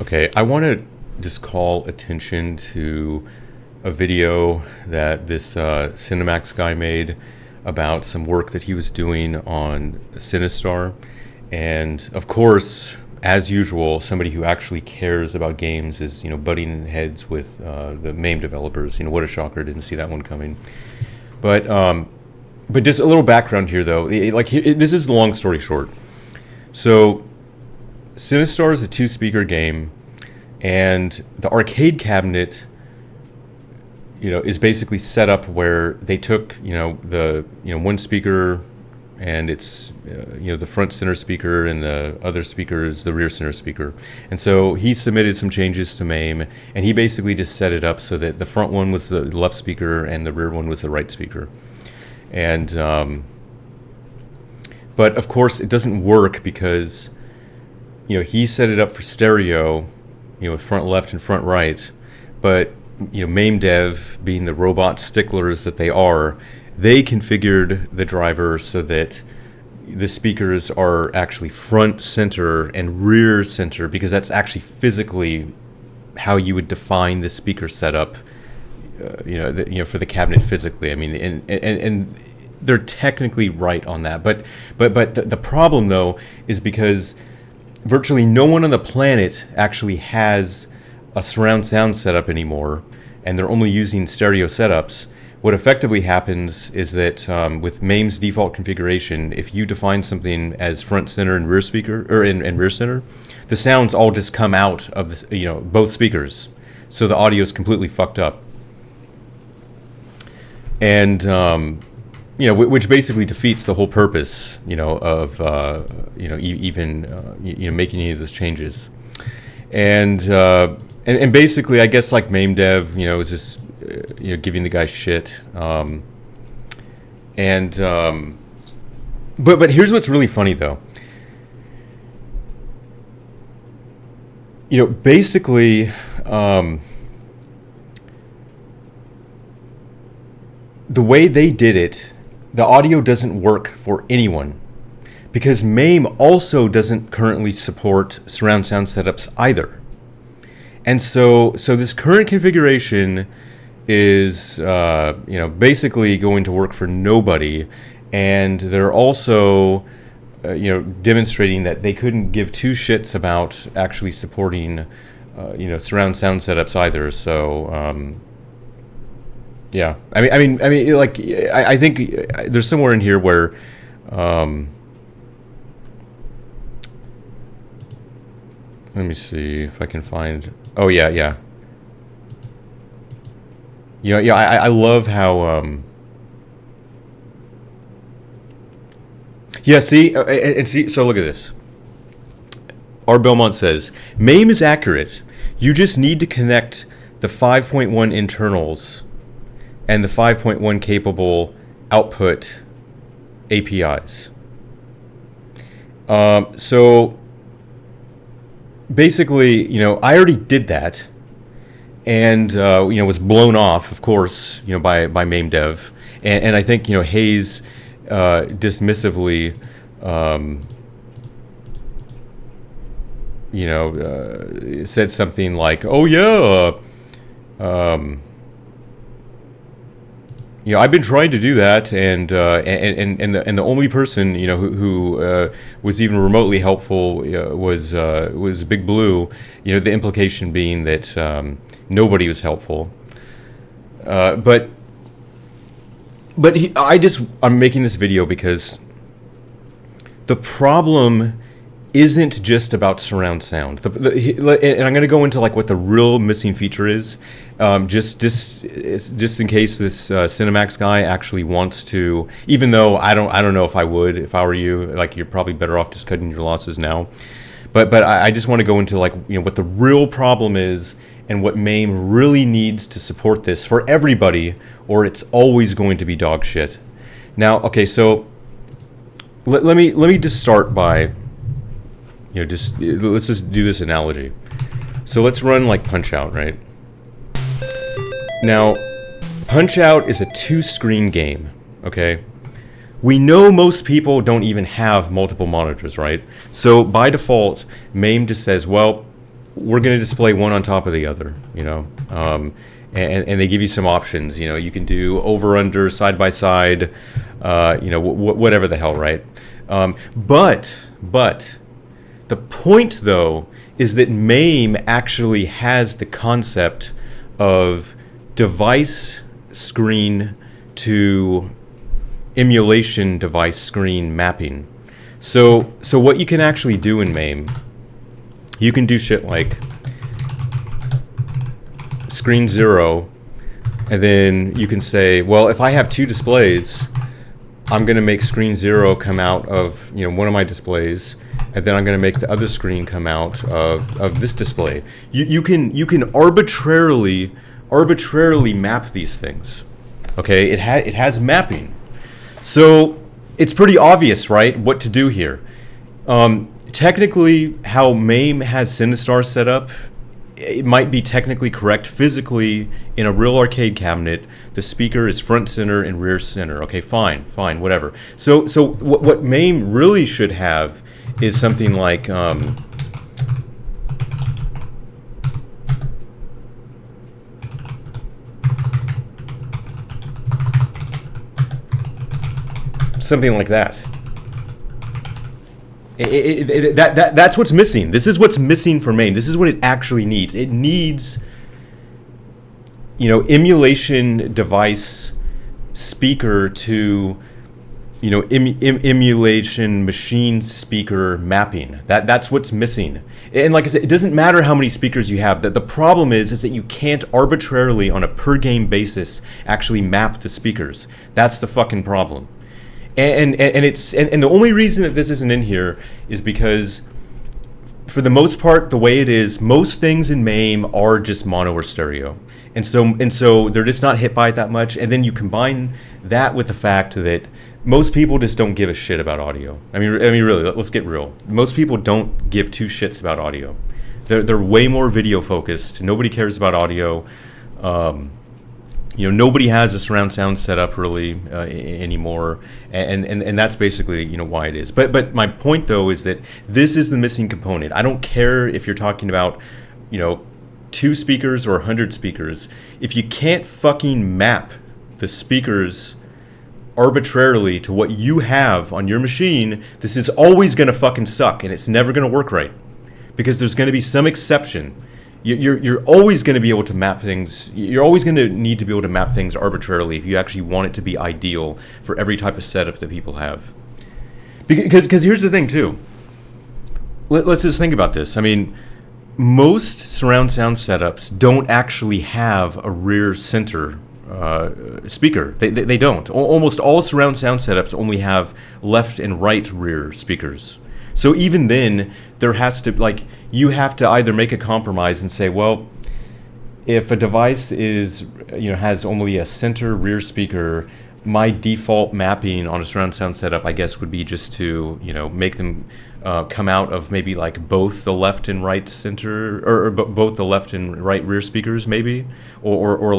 Okay, I want to just call attention to a video that this Cinemax guy made about some work that he was doing on Sinistar. And of course, as usual, somebody who actually cares about games is, butting heads with the MAME developers. What a shocker, didn't see that one coming. But just a little background here, though. This is the long story short. So, Sinistar is a 2-speaker game, and the arcade cabinet, is basically set up where they took, the one speaker, and it's the front center speaker, and the other speaker is the rear center speaker. And so he submitted some changes to MAME, and he basically just set it up so that the front one was the left speaker and the rear one was the right speaker. And but of course it doesn't work because he set it up for stereo, front left and front right, but MAMEdev, being the robot sticklers that they are, they configured the driver so that the speakers are actually front center and rear center, because that's actually physically how you would define the speaker setup, for the cabinet physically. I mean, and they're technically right on that, but the problem though is because virtually no one on the planet actually has a surround sound setup anymore, and they're only using stereo setups. What effectively happens is that with MAME's default configuration, if you define something as front center and rear speaker, or in rear center, the sounds all just come out of the both speakers, so the audio is completely fucked up. And which basically defeats the whole purpose, of even making any of those changes. And basically, I guess like MAMEdev, is just giving the guy shit. But here's what's really funny though. Basically, the way they did it, the audio doesn't work for anyone, because MAME also doesn't currently support surround sound setups either. And so this current configuration is basically going to work for nobody, and they're also demonstrating that they couldn't give two shits about actually supporting surround sound setups either. So yeah, I mean, like, I think there's somewhere in here where, let me see if I can find. Oh yeah. I love how. Yeah, see, and see. So look at this. R. Belmont says MAME is accurate. You just need to connect the 5.1 internals and the 5.1 capable output APIs. So basically, I already did that, and was blown off, of course, by MAMEdev, and I think Hayes dismissively, said something like, "Oh yeah." I've been trying to do that, and the only person who was even remotely helpful was Big Blue. The implication being that nobody was helpful. But I'm making this video because the problem isn't just about surround sound. And I'm going to go into like what the real missing feature is, just in case this Cinemax guy actually wants to. Even though I don't know if I would, if I were you. Like, you're probably better off just cutting your losses now. But I just want to go into like what the real problem is, and what MAME really needs to support this for everybody, or it's always going to be dog shit. Now, okay, so let me just start by. Let's just do this analogy. So let's run like Punch-Out, right? Now, Punch-Out is a 2-screen game, okay? We know most people don't even have multiple monitors, right? So by default, MAME just says, well, we're going to display one on top of the other, and they give you some options. You can do over, under, side by side, whatever the hell, right? But the point, though, is that MAME actually has the concept of device screen to emulation device screen mapping. So what you can actually do in MAME, you can do shit like screen 0, and then you can say, well, if I have two displays, I'm going to make screen 0 come out of one of my displays, and then I'm going to make the other screen come out of this display. You can arbitrarily map these things. Okay, it has mapping. So it's pretty obvious, right, what to do here. Technically, how MAME has Sinistar set up, it might be technically correct. Physically, in a real arcade cabinet, the speaker is front center and rear center. Okay, fine, whatever. So what MAME really should have is something like something like that. That's what's missing. This is what's missing for MAME. This is what it actually needs. It needs, emulation device speaker to, emulation machine speaker mapping. That's what's missing. And like I said, it doesn't matter how many speakers you have. The problem is that you can't arbitrarily, on a per game basis, actually map the speakers. That's the fucking problem. And the only reason that this isn't in here is because, for the most part, the way it is, most things in MAME are just mono or stereo, and so they're just not hit by it that much. And then you combine that with the fact that most people just don't give a shit about audio. I mean, really, let's get real. Most people don't give two shits about audio. They're way more video focused. Nobody cares about audio. Nobody has a surround sound set up really anymore, and that's basically why it is. But my point, though, is that this is the missing component. I don't care if you're talking about 2 speakers or 100 speakers. If you can't fucking map the speakers arbitrarily to what you have on your machine, this is always going to fucking suck, and it's never going to work right, because there's going to be some exception. You're always going to be able to map things. You're always going to need to be able to map things arbitrarily if you actually want it to be ideal for every type of setup that people have. Because here's the thing too. Let's just think about this. I mean, most surround sound setups don't actually have a rear center speaker. They don't. Almost all surround sound setups only have left and right rear speakers. So even then, there has to, you have to either make a compromise and say, well, if a device has only a center rear speaker, my default mapping on a surround sound setup, I guess, would be just to, make them come out of maybe both the left and right center, or both the left and right rear speakers, maybe, or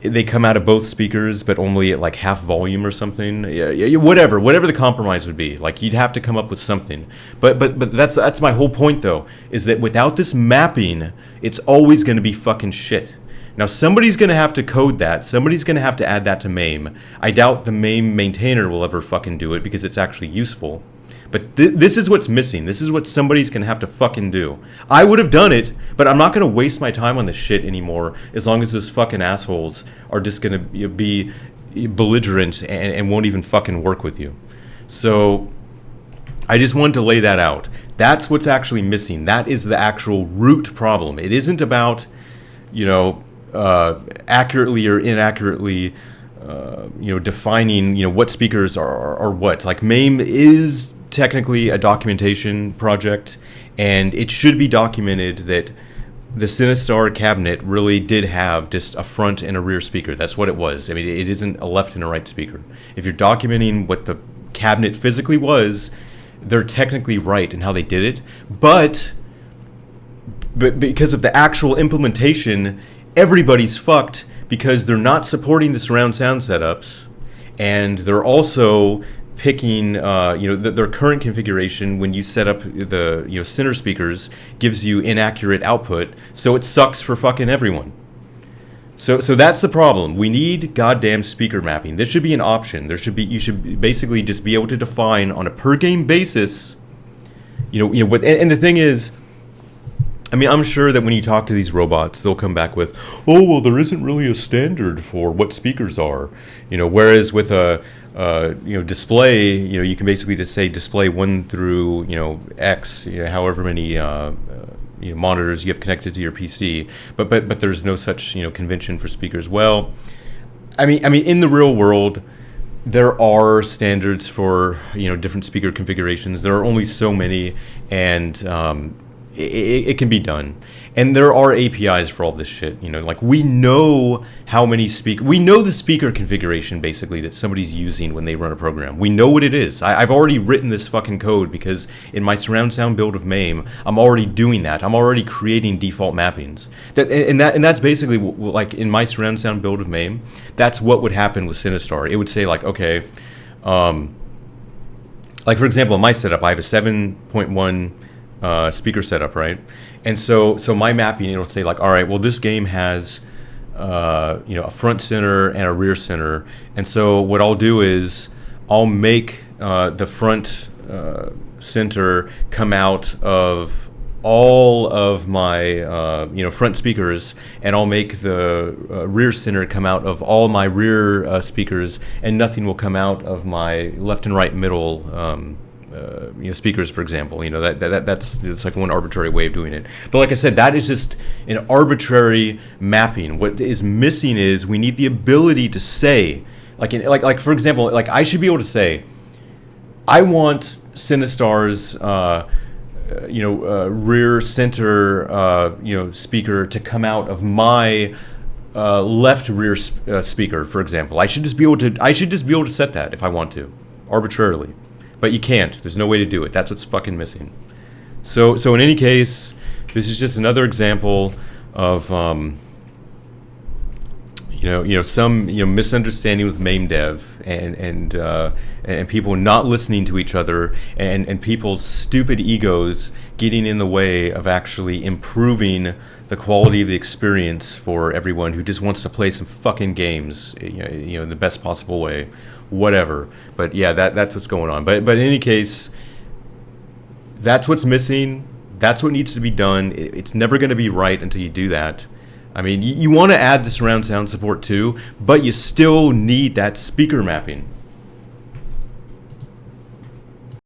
they come out of both speakers, but only at half volume or something. Yeah, whatever the compromise would be. You'd have to come up with something. But that's my whole point, though, is that without this mapping, it's always going to be fucking shit. Now, somebody's going to have to code that. Somebody's going to have to add that to MAME. I doubt the MAME maintainer will ever fucking do it because it's actually useful. But this is what's missing. This is what somebody's going to have to fucking do. I would have done it, but I'm not going to waste my time on this shit anymore as long as those fucking assholes are just going to be belligerent and won't even fucking work with you. So I just wanted to lay that out. That's what's actually missing. That is the actual root problem. It isn't about, accurately or inaccurately defining, what speakers are what. MAME is technically a documentation project, and it should be documented that the Sinistar cabinet really did have just a front and a rear speaker. That's what it was. I mean, it isn't a left and a right speaker. If you're documenting what the cabinet physically was, they're technically right in how they did it, but because of the actual implementation, everybody's fucked, because they're not supporting the surround sound setups, and they're also picking, their current configuration when you set up the Sinar speakers gives you inaccurate output, so it sucks for fucking everyone. So that's the problem. We need goddamn speaker mapping. This should be an option. You should basically just be able to define on a per game basis. And the thing is, I mean, I'm sure that when you talk to these robots, they'll come back with, "Oh, well, there isn't really a standard for what speakers are." Whereas with a display, you can basically just say display 1 through X, however many monitors you have connected to your PC. But there's no such convention for speakers. Well, I mean, in the real world, there are standards for different speaker configurations. There are only so many, and it can be done. And there are APIs for all this shit. Like we know how many we know the speaker configuration basically that somebody's using when they run a program. We know what it is. I've already written this fucking code because in my surround sound build of MAME, I'm already doing that. I'm already creating default mappings. That's basically like in my surround sound build of MAME, that's what would happen with Sinistar. It would say like, okay, like for example, in my setup, I have a 7.1 speaker setup, right? And so my mapping, it'll say like, all right, well, this game has a front center and a rear center, and so what I'll do is I'll make the front center come out of all of my front speakers, and I'll make the rear center come out of all my rear speakers, and nothing will come out of my left and right middle speakers, for example. That's like one arbitrary way of doing it. But like I said, that is just an arbitrary mapping. What is missing is we need the ability to say, like for example, like I should be able to say, I want Sinistar's rear center speaker to come out of my left rear speaker, for example. I should just be able to set that if I want to, arbitrarily. But you can't. There's no way to do it. That's what's fucking missing. So in any case, this is just another example of some misunderstanding with MAMEdev and people not listening to each other and people's stupid egos getting in the way of actually improving the quality of the experience for everyone who just wants to play some fucking games in the best possible way. Whatever. But yeah, that's what's going on. But in any case, that's what's missing. That's what needs to be done. It's never going to be right until you do that. I mean, you want to add the surround sound support too, but you still need that speaker mapping.